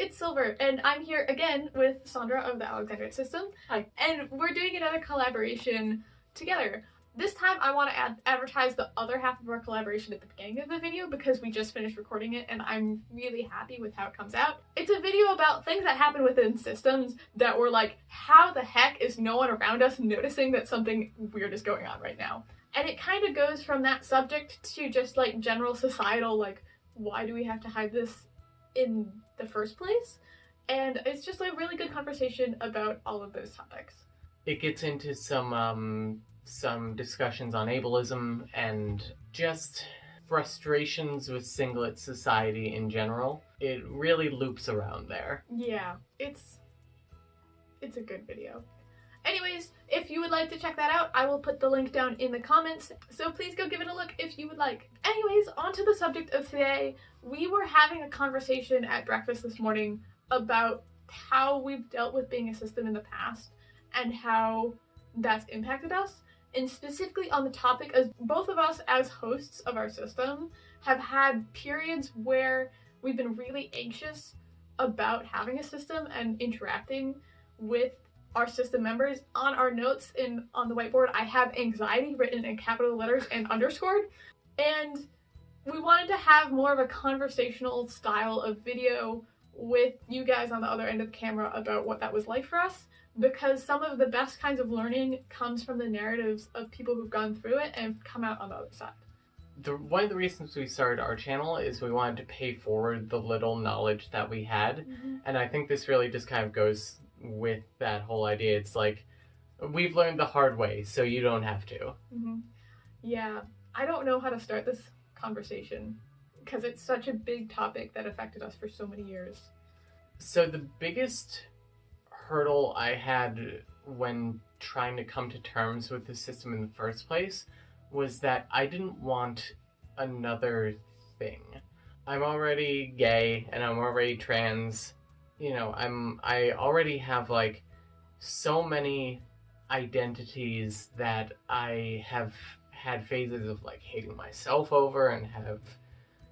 it's Silver, and I'm here again with Sandra of the Alexandrite System. Hi. And we're doing another collaboration together. This time I want to advertise the other half of our collaboration at the beginning of the video because we just finished recording it and I'm really happy with how it comes out. It's a video about things that happen within systems that were like, how the heck is no one around us noticing that something weird is going on right now? And it kind of goes from that subject to just like general societal, like, why do we have to hide this in the first place? And it's just a really good conversation about all of those topics. It gets into some discussions on ableism and just frustrations with singlet society in general. It really loops around there. Yeah, it's a good video. Anyways, if you would like to check that out, I will put the link down in the comments, so please go give it a look if you would like. Anyways, on to the subject of today. We were having a conversation at breakfast this morning about how we've dealt with being a system in the past and how that's impacted us, and specifically on the topic of both of us as hosts of our system have had periods where we've been really anxious about having a system and interacting with our system members. On our notes on the whiteboard, I have anxiety written in capital letters and underscored, and we wanted to have more of a conversational style of video with you guys on the other end of the camera about what that was like for us, because some of the best kinds of learning comes from the narratives of people who've gone through it and come out on the other side. One of the reasons we started our channel is we wanted to pay forward the little knowledge that we had, and I think this really just kind of goes with that whole idea. It's like, we've learned the hard way, so you don't have to. Yeah, I don't know how to start this conversation because it's such a big topic that affected us for so many years. So the biggest hurdle I had when trying to come to terms with the system in the first place was that I didn't want another thing. I'm already gay and I'm already trans. You know, I already have like so many identities that I have had phases of like hating myself over and have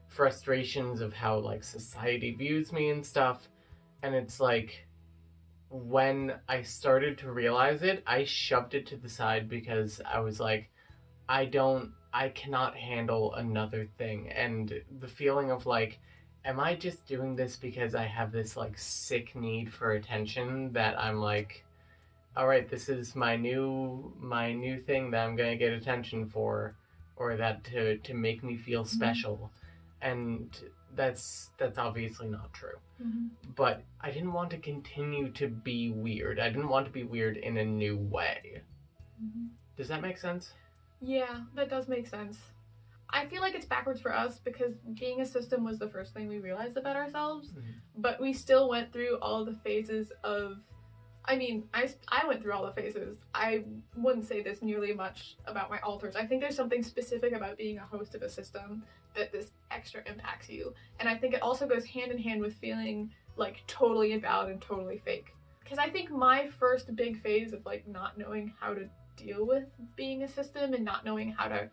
frustrations of how like society views me and stuff. And it's like, when I started to realize it, I shoved it to the side because I was like, I cannot handle another thing. And the feeling of like, am I just doing this because I have this like sick need for attention that I'm like, all right, this is my new thing that I'm gonna get attention for, or that to make me feel special, and that's obviously not true. But I didn't want to continue to be weird. I didn't want to be weird in a new way. Does that make sense? Yeah, that does make sense. I feel like it's backwards for us because being a system was the first thing we realized about ourselves, but we still went through all the phases of, I went through all the phases. I wouldn't say this nearly much about my alters. I think there's something specific about being a host of a system that this extra impacts you. And I think it also goes hand in hand with feeling like totally invalid and totally fake. Because I think my first big phase of like not knowing how to deal with being a system and not knowing how to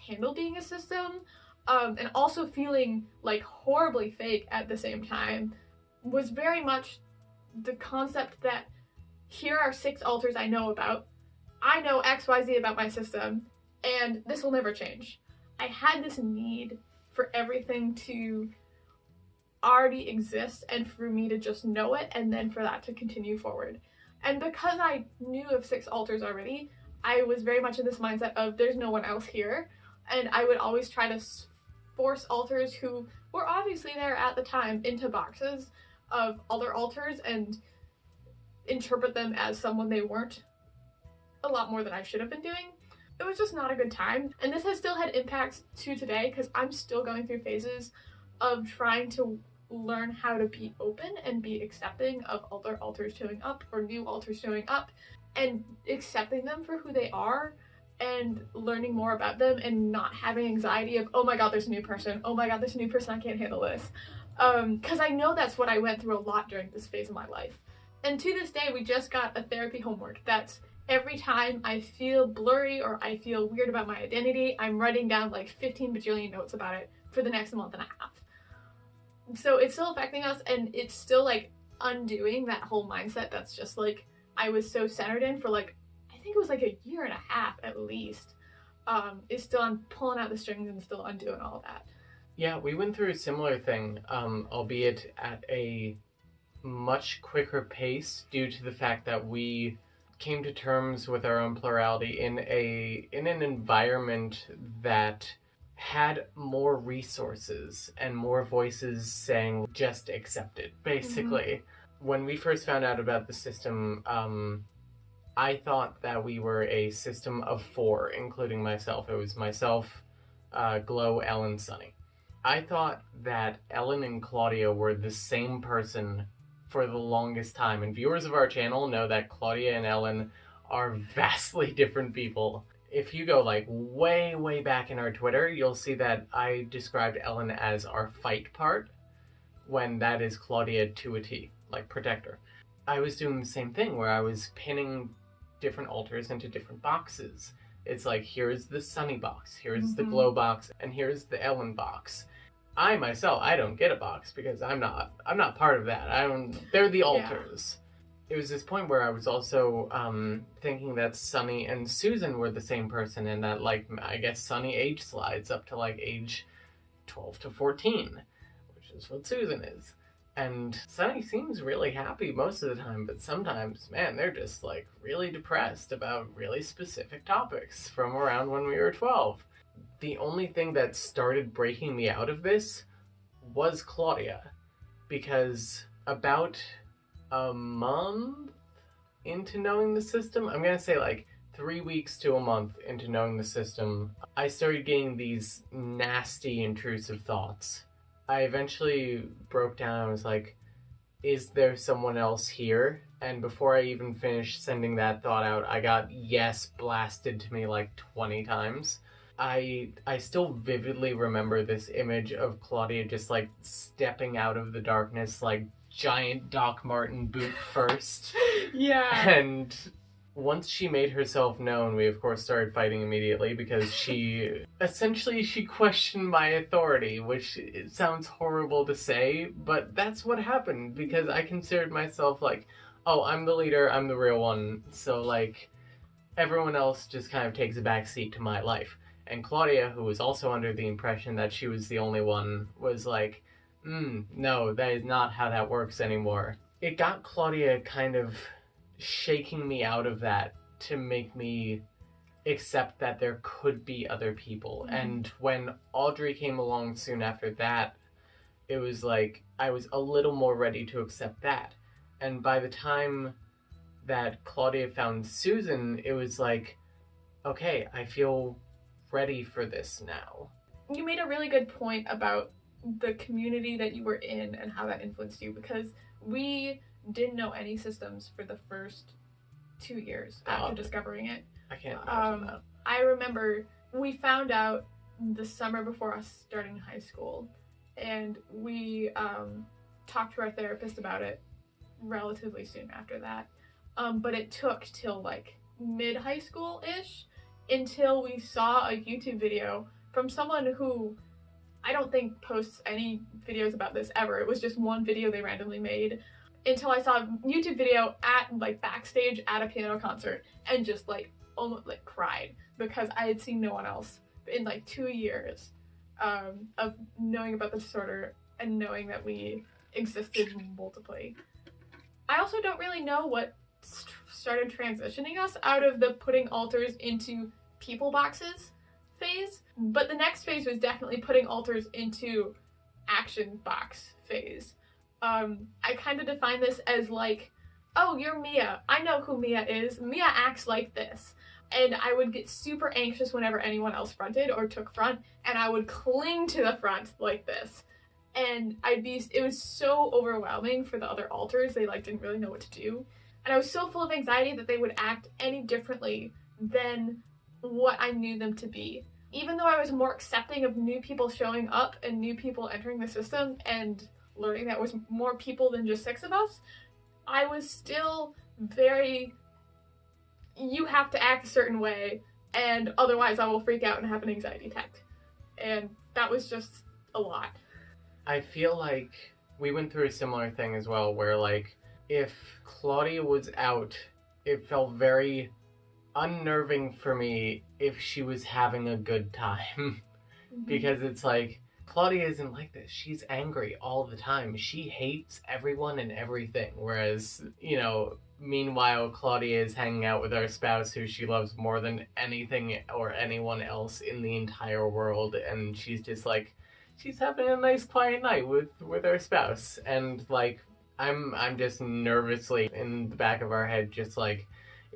handle being a system, and also feeling like horribly fake at the same time, was very much the concept that here are 6 alters I know about. I know XYZ about my system, and this will never change. I had this need for everything to already exist and for me to just know it and then for that to continue forward. And because I knew of 6 alters already, I was very much in this mindset of there's no one else here, and I would always try to force alters who were obviously there at the time into boxes of other alters and interpret them as someone they weren't a lot more than I should have been doing. It was just not a good time, and this has still had impacts to today because I'm still going through phases of trying to learn how to be open and be accepting of other alters showing up or new alters showing up and accepting them for who they are and learning more about them and not having anxiety of, oh my god, there's a new person, oh my god, there's a new person, I can't handle this. Because I know that's what I went through a lot during this phase of my life. And to this day, we just got a therapy homework that's every time I feel blurry or I feel weird about my identity, I'm writing down like 15 bajillion notes about it for the next month and a half. So it's still affecting us, and it's still like undoing that whole mindset that's just like I was so centered in for like I think it was like a year and a half at least. Is still I'm pulling out the strings and still undoing all of that. Yeah, we went through a similar thing, albeit at a much quicker pace due to the fact that we came to terms with our own plurality in an environment that had more resources and more voices saying just accept it, basically. When we first found out about the system, I thought that we were a system of 4, including myself. It was myself, Glow, Ellen, Sunny. I thought that Ellen and Claudia were the same person for the longest time, and viewers of our channel know that Claudia and Ellen are vastly different people. If you go like way, way back in our Twitter, you'll see that I described Ellen as our fight part, when that is Claudia to a T, like protector. I was doing the same thing where I was pinning different altars into different boxes. It's like, here's the Sunny box, here's the Glow box, and here's the Ellen box. I myself, I don't get a box because I'm not part of that. They're the altars. Yeah. It was this point where I was also thinking that Sunny and Susan were the same person, and that, like, I guess Sunny age slides up to like age 12 to 14, which is what Susan is. And Sunny seems really happy most of the time, but sometimes, man, they're just like really depressed about really specific topics from around when we were 12. The only thing that started breaking me out of this was Claudia, because about a month into knowing the system, I'm gonna say like 3 weeks to a month into knowing the system, I started getting these nasty, intrusive thoughts. I eventually broke down and was like, is there someone else here? And before I even finished sending that thought out, I got yes blasted to me like 20 times. I still vividly remember this image of Claudia just like stepping out of the darkness like giant Doc Marten boot first. Yeah. And once she made herself known, we of course started fighting immediately because she questioned my authority, which it sounds horrible to say, but that's what happened because I considered myself like, oh, I'm the leader, I'm the real one, so like everyone else just kind of takes a back seat to my life. And Claudia, who was also under the impression that she was the only one, was like, no, that is not how that works anymore. It got Claudia kind of shaking me out of that to make me accept that there could be other people. And when Audrey came along soon after that, it was like I was a little more ready to accept that. And by the time that Claudia found Susan, it was like, okay, I feel ready for this now. You made a really good point about the community that you were in and how that influenced you, because we didn't know any systems for the first 2 years after discovering it. I can't imagine that. I remember we found out the summer before us starting high school, and we talked to our therapist about it relatively soon after that. But it took till like mid-high school-ish until we saw a YouTube video from someone who I don't think posts any videos about this ever. It was just one video they randomly made. Until I saw a YouTube video at like backstage at a piano concert and just like almost like cried because I had seen no one else in like 2 years of knowing about the disorder and knowing that we existed multiply. I also don't really know what started transitioning us out of the putting altars into people boxes phase, but the next phase was definitely putting altars into action box phase. I kind of define this as like, oh, you're Mia. I know who Mia is. Mia acts like this. And I would get super anxious whenever anyone else fronted or took front, and I would cling to the front like this. And it was so overwhelming for the other altars. They like didn't really know what to do. And I was so full of anxiety that they would act any differently than what I knew them to be. Even though I was more accepting of new people showing up and new people entering the system and learning that was more people than just 6 of us, I was still very, you have to act a certain way, and otherwise I will freak out and have an anxiety attack. And that was just a lot. I feel like we went through a similar thing as well, where, like, if Claudia was out, it felt very unnerving for me if she was having a good time. Because it's like, Claudia isn't like this. She's angry all the time. She hates everyone and everything. Whereas, meanwhile, Claudia is hanging out with our spouse who she loves more than anything or anyone else in the entire world. And she's just like, she's having a nice quiet night with her spouse. And, like, I'm just nervously in the back of our head, just like,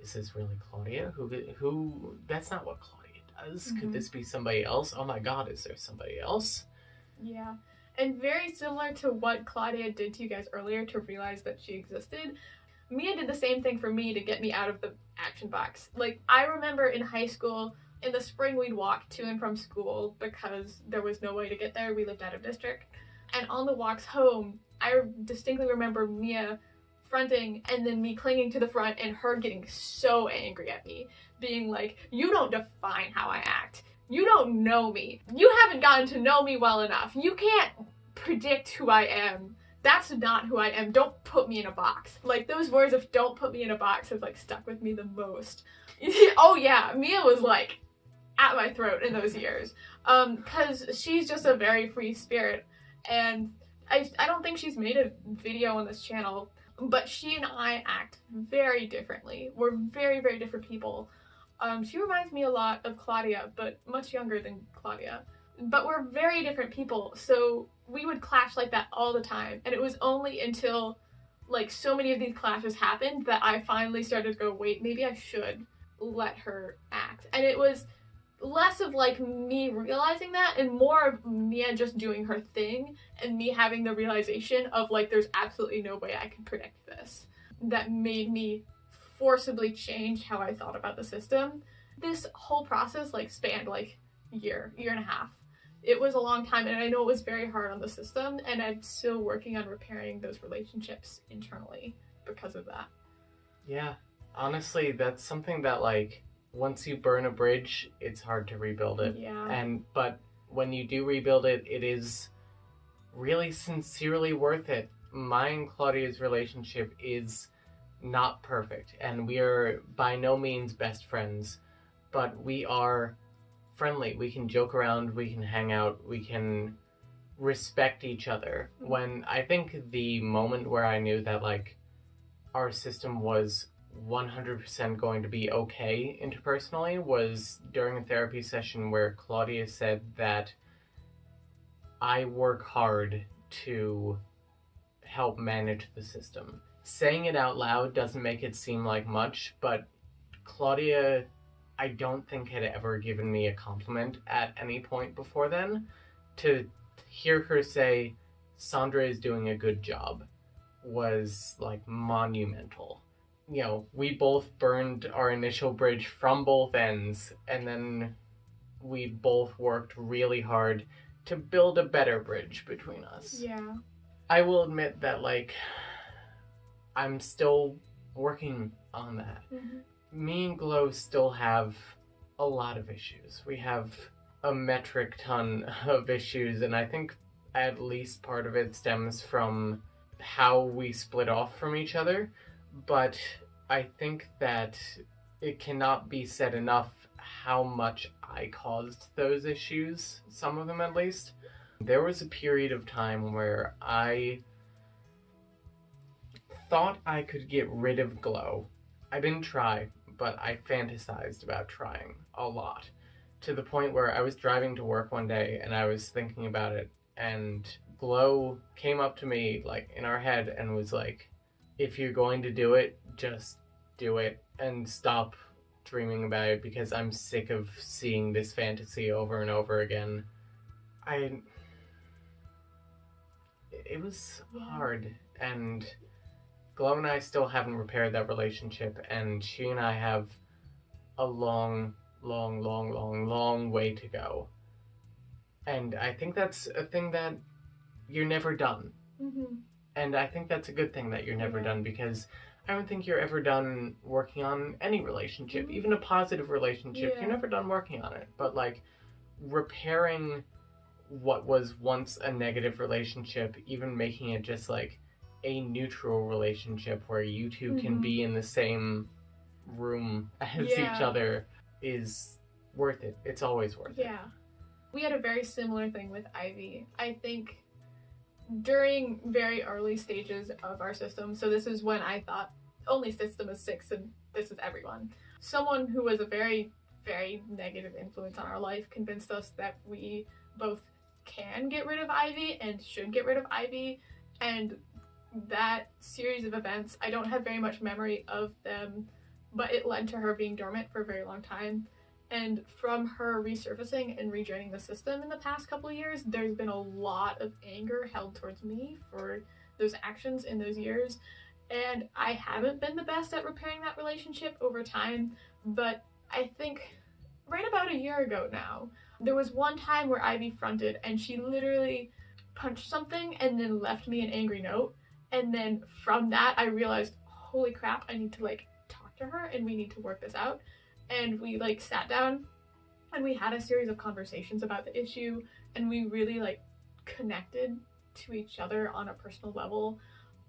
is this really Claudia? Who that's not what Claudia does. Could this be somebody else? Oh my god, is there somebody else? Yeah. And very similar to what Claudia did to you guys earlier to realize that she existed, Mia did the same thing for me to get me out of the action box. Like, I remember in high school, in the spring we'd walk to and from school because there was no way to get there. We lived out of district. And on the walks home, I distinctly remember Mia fronting and then me clinging to the front and her getting so angry at me, being like, you don't define how I act. You don't know me. You haven't gotten to know me well enough. You can't predict who I am. That's not who I am. Don't put me in a box. Like, those words of don't put me in a box have, like, stuck with me the most. Oh yeah, Mia was, like, at my throat in those years. Because she's just a very free spirit. And I don't think she's made a video on this channel, but she and I act very differently. We're very, very different people. She reminds me a lot of Claudia, but much younger than Claudia. But we're very different people, so we would clash like that all the time. And it was only until, like, so many of these clashes happened that I finally started to go, wait, maybe I should let her act. And it was less of, like, me realizing that and more of Mia just doing her thing and me having the realization of, like, there's absolutely no way I can predict this. That made me forcibly change how I thought about the system. This whole process, like, spanned, like, year and a half. It was a long time, and I know it was very hard on the system, and I'm still working on repairing those relationships internally because of that. Yeah, honestly, that's something that, like, once you burn a bridge, it's hard to rebuild it. Yeah. But when you do rebuild it, it is really sincerely worth it. My and Claudia's relationship is not perfect, and we are by no means best friends, but we are friendly. We can joke around, we can hang out, we can respect each other. When I think the moment where I knew that, like, our system was 100% going to be okay interpersonally was during a therapy session where Claudia said that I work hard to help manage the system. Saying it out loud doesn't make it seem like much, but Claudia, I don't think, had ever given me a compliment at any point before then. To hear her say, Sandra is doing a good job, was, like, monumental. We both burned our initial bridge from both ends, and then we both worked really hard to build a better bridge between us. Yeah. I will admit that, like, I'm still working on that. Me and Glow still have a lot of issues. We have a metric ton of issues, and I think at least part of it stems from how we split off from each other. But I think that it cannot be said enough how much I caused those issues, some of them at least. There was a period of time where I thought I could get rid of Glow. I didn't try, but I fantasized about trying a lot. To the point where I was driving to work one day and I was thinking about it, and Glow came up to me, like, in our head and was like, if you're going to do it, just do it and stop dreaming about it, because I'm sick of seeing this fantasy over and over again. It was hard, and Glow and I still haven't repaired that relationship, and she and I have a long way to go. And I think that's a thing that you're never done. And I think that's a good thing that you're never done, because I don't think you're ever done working on any relationship, even a positive relationship. You're never done working on it. But, like, repairing what was once a negative relationship, even making it just like a neutral relationship where you two can be in the same room as each other is worth it. It's always worth it. Yeah. We had a very similar thing with Ivy. I think during very early stages of our system, so this is when I thought only system is 6 and this is everyone. Someone who was a very, very negative influence on our life convinced us that we both can get rid of Ivy and should get rid of Ivy, and that series of events, I don't have very much memory of them, but it led to her being dormant for a very long time. And from her resurfacing and rejoining the system in the past couple of years, there's been a lot of anger held towards me for those actions in those years. And I haven't been the best at repairing that relationship over time, but I think right about a year ago now, there was one time where Ivy fronted and she literally punched something and then left me an angry note. And then from that, I realized, holy crap, I need to like talk to her and we need to work this out. And we like sat down and we had a series of conversations about the issue, and we really like connected to each other on a personal level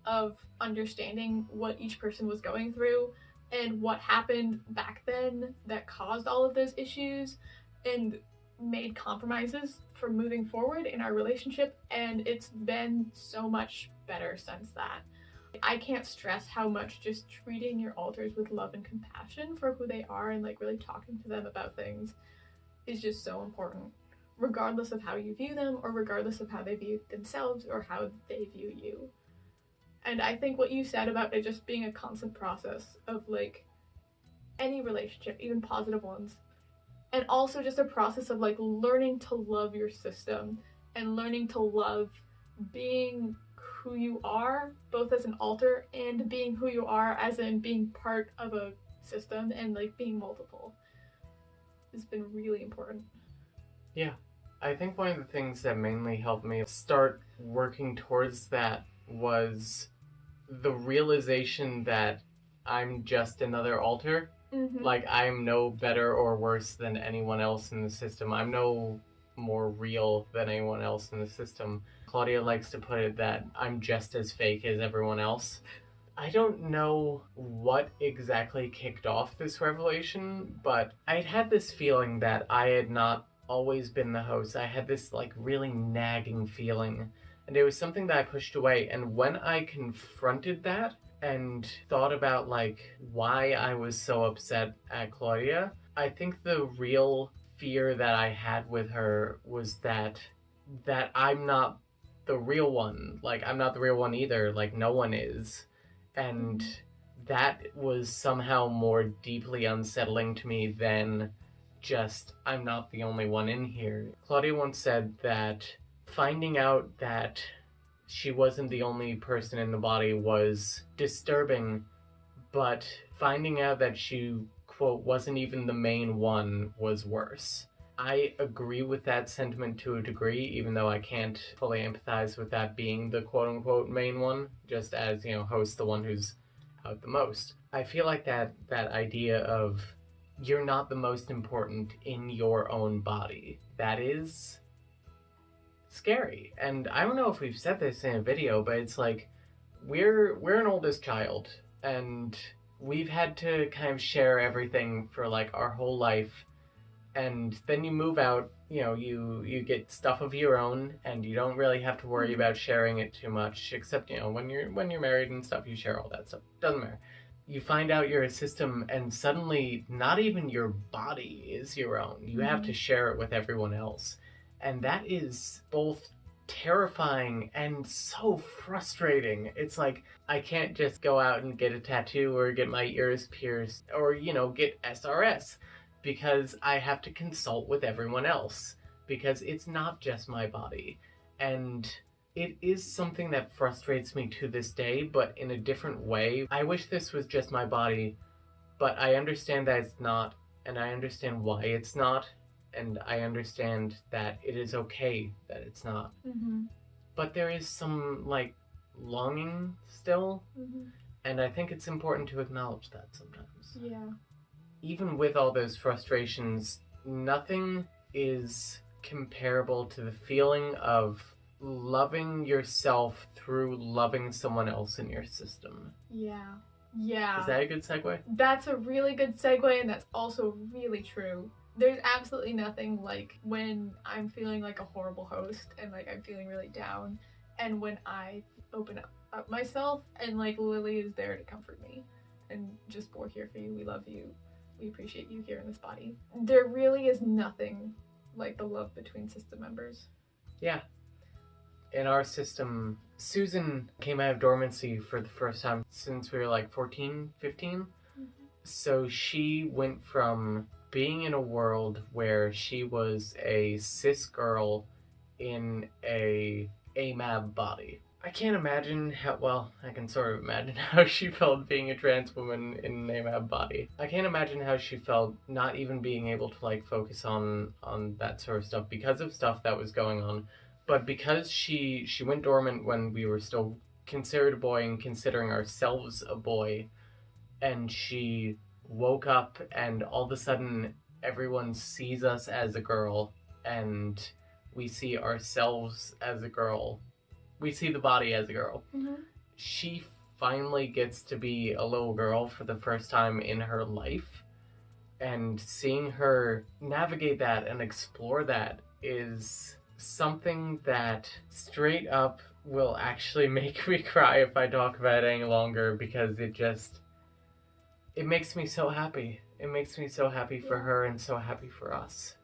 of understanding what each person was going through and what happened back then that caused all of those issues, and made compromises for moving forward in our relationship. And it's been so much better since that. I can't stress how much just treating your alters with love and compassion for who they are and like really talking to them about things is just so important, regardless of how you view them or regardless of how they view themselves or how they view you. And I think what you said about it just being a constant process of like any relationship, even positive ones, and also just a process of like learning to love your system and learning to love being who you are, both as an alter and being who you are as in being part of a system and like being multiple, has been really important. Yeah, I think one of the things that mainly helped me start working towards that was the realization that I'm just another alter. Like, I'm no better or worse than anyone else in the system. I'm no more real than anyone else in the system. Claudia likes to put it that I'm just as fake as everyone else. I don't know what exactly kicked off this revelation, but I'd had this feeling that I had not always been the host. I had this like really nagging feeling, and it was something that I pushed away. And when I confronted that and thought about like why I was so upset at Claudia, I think the real fear that I had with her was that I'm not the real one. Like, I'm not the real one either. Like, no one is. And that was somehow more deeply unsettling to me than just, I'm not the only one in here. Claudia once said that finding out that she wasn't the only person in the body was disturbing, but finding out that she, quote, wasn't even the main one was worse. I agree with that sentiment to a degree, even though I can't fully empathize with that being the quote-unquote main one, just as, you know, host, the one who's out the most. I feel like that idea of you're not the most important in your own body, that is scary. And I don't know if we've said this in a video, but it's like, we're an oldest child, and we've had to kind of share everything for like our whole life. And then you move out, you know, you get stuff of your own, and you don't really have to worry about sharing it too much, except, you know, when you're married and stuff, you share all that stuff. Doesn't matter. You find out you're a system, and suddenly not even your body is your own. You have to share it with everyone else. And that is both terrifying and so frustrating. It's like, I can't just go out and get a tattoo or get my ears pierced or, you know, get SRS, because I have to consult with everyone else, because it's not just my body. And it is something that frustrates me to this day, but in a different way. I wish this was just my body, but I understand that it's not, and I understand why it's not, and I understand that it is okay that it's not. But there is some, like, longing still, and I think it's important to acknowledge that sometimes. Yeah. Even with all those frustrations, nothing is comparable to the feeling of loving yourself through loving someone else in your system. Yeah. Yeah. Is that a good segue? That's a really good segue, and that's also really true. There's absolutely nothing like when I'm feeling like a horrible host and like I'm feeling really down, and when I open up myself and like Lily is there to comfort me and just, we're here for you, we love you, we appreciate you here in this body. There really is nothing like the love between system members. Yeah. In our system, Susan came out of dormancy for the first time since we were like 14, 15. Mm-hmm. So she went from being in a world where she was a cis girl in a AMAB body. I can't imagine how, well, I can sort of imagine how she felt being a trans woman in an AMAB body. I can't imagine how she felt not even being able to like focus on that sort of stuff because of stuff that was going on. But because she went dormant when we were still considered a boy and considering ourselves a boy, and she woke up and all of a sudden everyone sees us as a girl and we see ourselves as a girl. We see the body as a girl. Mm-hmm. She finally gets to be a little girl for the first time in her life, and seeing her navigate that and explore that is something that straight up will actually make me cry if I talk about it any longer, because it makes me so happy. It makes me so happy for her and so happy for us.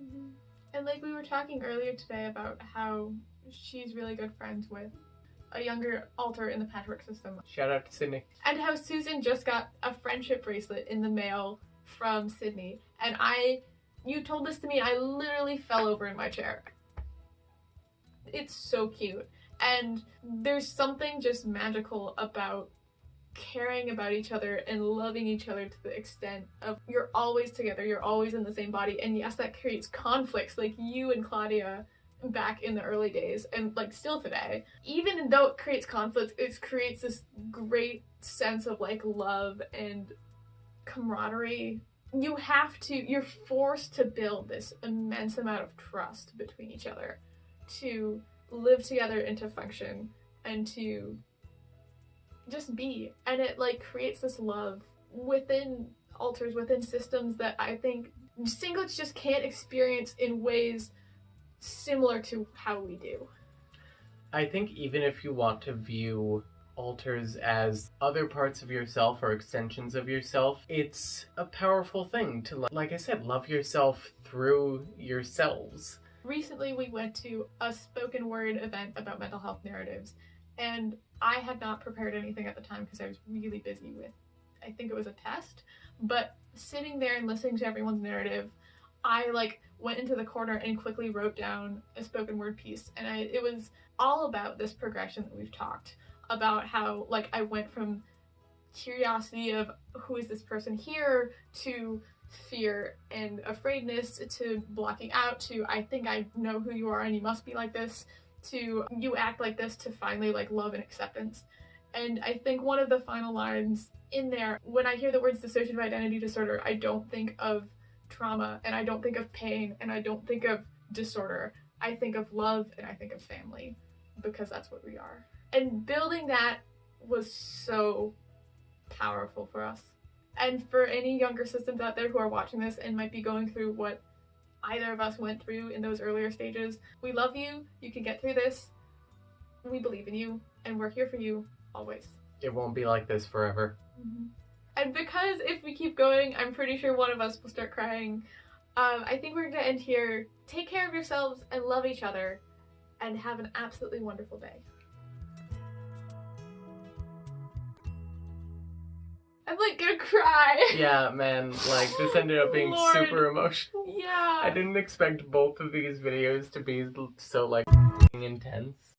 Mm-hmm. And like we were talking earlier today about how she's really good friends with a younger alter in the patchwork system. Shout out to Sydney. And how Susan just got a friendship bracelet in the mail from Sydney. And you told this to me, I literally fell over in my chair. It's so cute. And there's something just magical about caring about each other and loving each other to the extent of you're always together, you're always in the same body. And yes, that creates conflicts, like you and Claudia back in the early days and like still today. Even though it creates conflicts, it creates this great sense of like love and camaraderie. You're forced to build this immense amount of trust between each other to live together and to function and to just be. And it like creates this love within alters, within systems that I think singlets just can't experience in ways similar to how we do. I think even if you want to view alters as other parts of yourself or extensions of yourself, it's a powerful thing to, like I said, love yourself through yourselves. Recently we went to a spoken word event about mental health narratives, and I had not prepared anything at the time because I was really busy with, I think it was a test, but sitting there and listening to everyone's narrative, I like went into the corner and quickly wrote down a spoken word piece, and it was all about this progression that we've talked about, how like I went from curiosity of who is this person here to fear and afraidness to blocking out to I think I know who you are and you must be like this to you act like this to finally like love and acceptance. And I think one of the final lines in there, when I hear the words dissociative identity disorder, I don't think of trauma and I don't think of pain and I don't think of disorder. I think of love and I think of family, because that's what we are. And building that was so powerful for us. And for any younger systems out there who are watching this and might be going through what either of us went through in those earlier stages, we love you. You can get through this. We believe in you, and we're here for you always. It won't be like this forever. Mm-hmm. And because if we keep going, I'm pretty sure one of us will start crying. I think we're going to end here. Take care of yourselves and love each other, and have an absolutely wonderful day. I'm like gonna cry. Yeah, man, like this ended up being Lord. super emotional. Yeah. I didn't expect both of these videos to be so like intense.